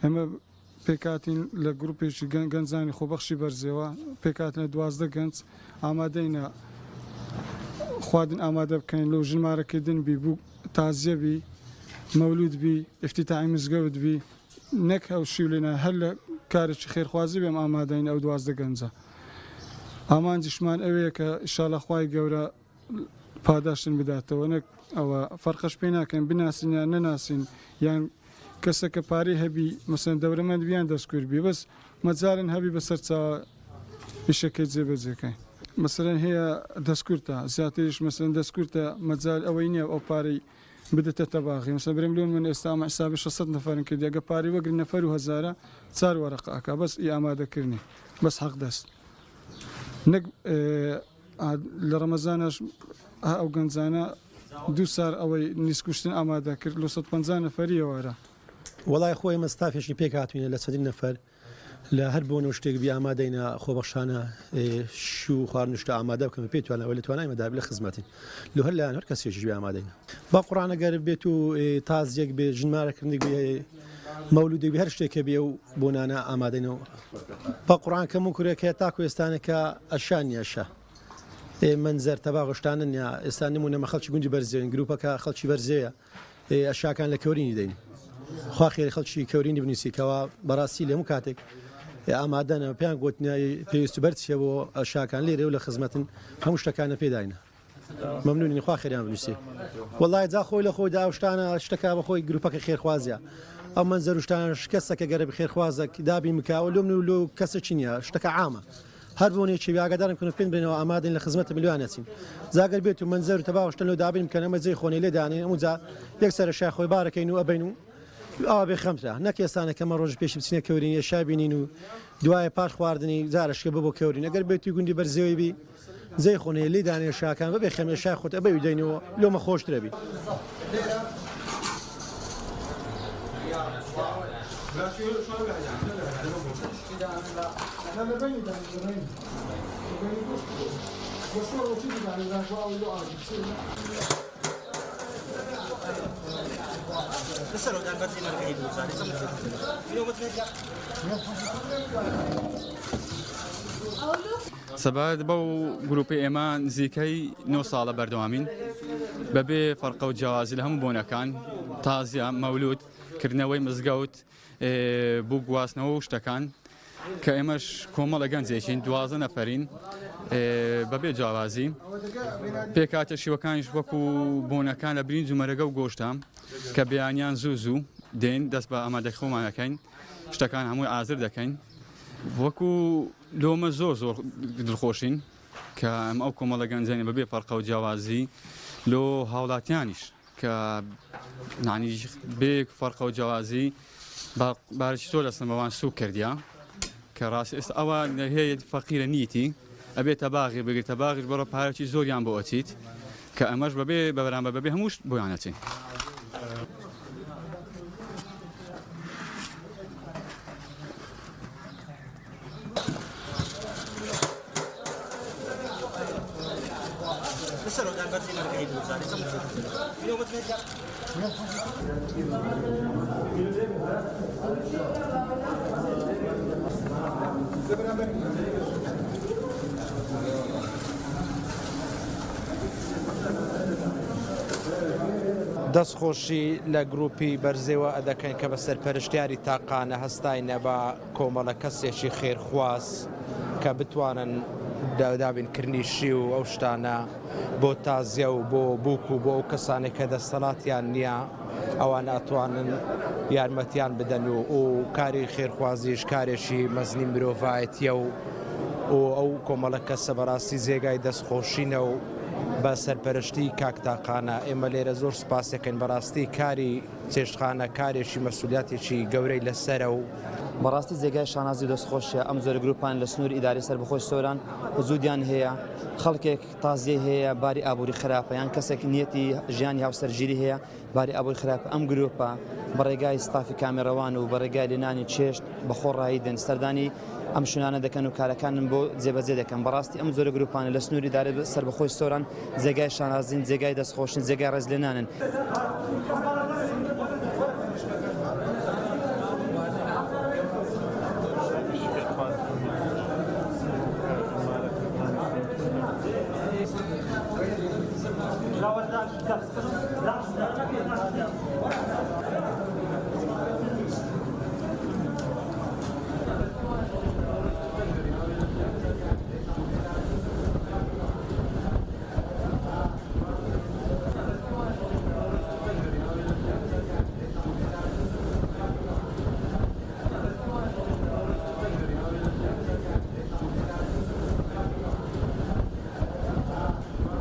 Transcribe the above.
ئەمە پێکاتین لە گروپێکی گەنجانی خۆبەخشی بەرزەوە پێکاتنە 12 گەنج ئامادەینە خواردن ئامادە بکەین لەو ژمارەکردن بی بوو تازیەبی مەولود بی ئفتیتاحی مزگەوت بی نەک ئەو شیولێنە هەر لە کارێکی خێرخوازی بێم ئامادەین ئەو 12 گەنجە ئامانجیشمان ئەوەیە کە ئینشاڵڵا خوای گەورە پاداشتن بداتەوە نەک ئەوە فەرقەش پێ ناکەین بناسین یان نەناسین یان کەسە کە پارەی هەبی مەسەن دەورەمەند بیان دەستکرد بی بەس مەجارن هەبی بەسەر چاوە ئیشەکەی جێبەجێکەین مەسەرەن هەیە دەستکورتە زیاتریش مەسەن دەستکورتە مەجال ئەوەی نییە ئەو پارەی بدەتە تەباغی مەسە برم لۆن من ئێستا ئەمە حسابی 600 نەفەرن کرد ئەگە پارەی وەگری نەفەر و هەزارە 4 وەرەقەکە بەس ئی ئامادەکردنی بەس حەق دەست نەک لە ڕەمەزانەش ئەو گەنجانە 2 سار ئەوەی نیسکوشتن ئامادە کرد لە 150 نەفەریەوەرە وڵای خۆی مەستافێکی پێک هاتوینە لە چەندین نەفەر لە هەر بۆ شتێک بی ئامادەینە خۆبەخشانە شو خواردنشتە ئامادە بکەم پێ توانەوە لە توانایمەدا لە خزمەتین لە هەر لایەن هەر کەسێکی بی ئامادەینە با قوڕانەگەر بێت و تازیەک بێ ژمارەکردنی بێ مەولودی بێ هەر شتێکە بێ و بۆنانە ئامادەینەوە با قوڕان کەم و کوورێکە تاکو ئێستانەکە ئەشان نیەشە منزەر تەباغشتانن یا ئێستا نمونەمە خەڵکی گوندی بەرزێن گروپەکە خەڵکی بەرزەیە ئەشاکان لە کەورینی دەین خوا خێری خەڵکی کەورینی بنووسیکەوە بەڕاستی لێمو کاتێک ئامادەنە پێیان گوتنیایی پێویست بەرچیە بۆ ئەشاکان لێرێ و لە خزمەتن هەموو شتەکانە پێداینە مەمنونی خوا خێریان بنووسی وەڵای جا خۆی لە خۆیدا شتانە شتەکە بە خۆی گروپەکە خێرخوازیە ئەو منزەروشتان کەسەکە گەرە بخێرخوازە دابی مکاوە لۆم و کەسە چینە شتەکە عامە هەر بۆنێکی ئاگادارم کن پێ بێنەوە ئامادەین لە خزمەتە میلیۆنەچین زاگەر بێت و منزەر و تەباوشتن و دابین کە نەمە جێی خۆنی لێدانین ئەموجا یەکسەر شای خۆی بارەکەین و ئەبین و ئەوە بێ خەمترا نەک ئێستانە کەمە ڕۆژ پێش بچینە کەورین شای بینین و دوایە پاش خواردنی جارشکە ببۆ کەورین ئەگەر بێتی گوندی بەرزەوەی بی جێی خۆنی لێدانێ شاکان بەبێ خەمێ شای خۆت ئەبێ دەینەوە لۆمە خۆشترەبی سەبارەت بەو گروپی ئێمە نزیکەی 9 ساڵە بەردەوامین بەبێ فەرقە و جیاوازی لە هەموو بۆنەکان تازیە مەولود کردنەوەی مزگەوت بوو گواستنەوە و شتەکان کە ئێمەش کۆمەڵە گەنجێکین 12 نەفەرین بەبێ جیاوازی پێکاتە شیوەکانیش وەکو بۆنەکان لە برنج و مەرەگە و گۆشتە کە بەیانیان زوو دێن دەست بە ئامادەی خۆمانەکەین شتەکان هەمووی ئازر دەکەین وەکو لۆمە زۆر دڵخۆشین کە ئەم ئەو کۆمەڵە گەنجێنی بەبێ فەرقە و جیاوازی لۆ هاوڵاتیانیش کە نانی بێ فەرقە و جیاوازی بارێکی زۆر لەسەمەوان سوک کردیا کە ڕاستی ئێستا ئەوە هەیە فەقیرە نیتی ئەبێت تەباغی بگرێت تەباغیش بەڕە پارێکی زۆریان بۆ ئەچیت کە ئەمەش بەبێ بەبەرامبەر بەبێ هەمووش بۆیانەچین دەستخۆشی لە گروپی بەرزەوە ئەدەکەین کە بە سەرپەرشتیاری تاقانە هەستاینە بە کۆمەڵە کەسێکی خێرخواز کە بتوانن دابینکردنی شی و ئەو شتانە بۆ تازیە و بۆ بووک و بۆ ئەو کەسانێک کە دەسەڵاتیان نییە ئەوان ئەتوانن یارمەتیان بدەن و کاری خێرخوازیش کارێکی مەزنی مرۆڤایەتیە و ئەو کۆمەڵە کەسە بەڕاستی زێگای دەستخۆشینە و بە سەرپەرشتی کاکتاقانە ئێمە لێرە زۆر سپاسەکەین بەڕاستی کاری چێشتخانە کارێکی مەسئولیەتێکی گەورەی لەسەرە و بەڕاستی جێگای شانازی دەستخۆشیە ئەم زۆر گروپان لە سنووری ئیداری سەربەخۆش سۆران وجودیان هەیە خەڵکێک تازیە هەیە باری ئابووری خراپە یان کەسێک نیەتی ژیانی هاوسەرگیری هەیە باری ئابووری خراپە ئەم گروپە بەڕێگای ستافی کامێڕەوان و بەڕێگای لێنانی چێشت بە خۆڕایی دێن سەردانی ئەم شوێنانە دەکەن و کارەکانن بۆ جێبەجێ دەکەن بەڕاستی ئەم زۆرە گروپانە لە سنووری دارێ سەر بەخۆی سۆران جێگای شانازین جێگای دەستخۆشن جێگای ڕێزلێنانن.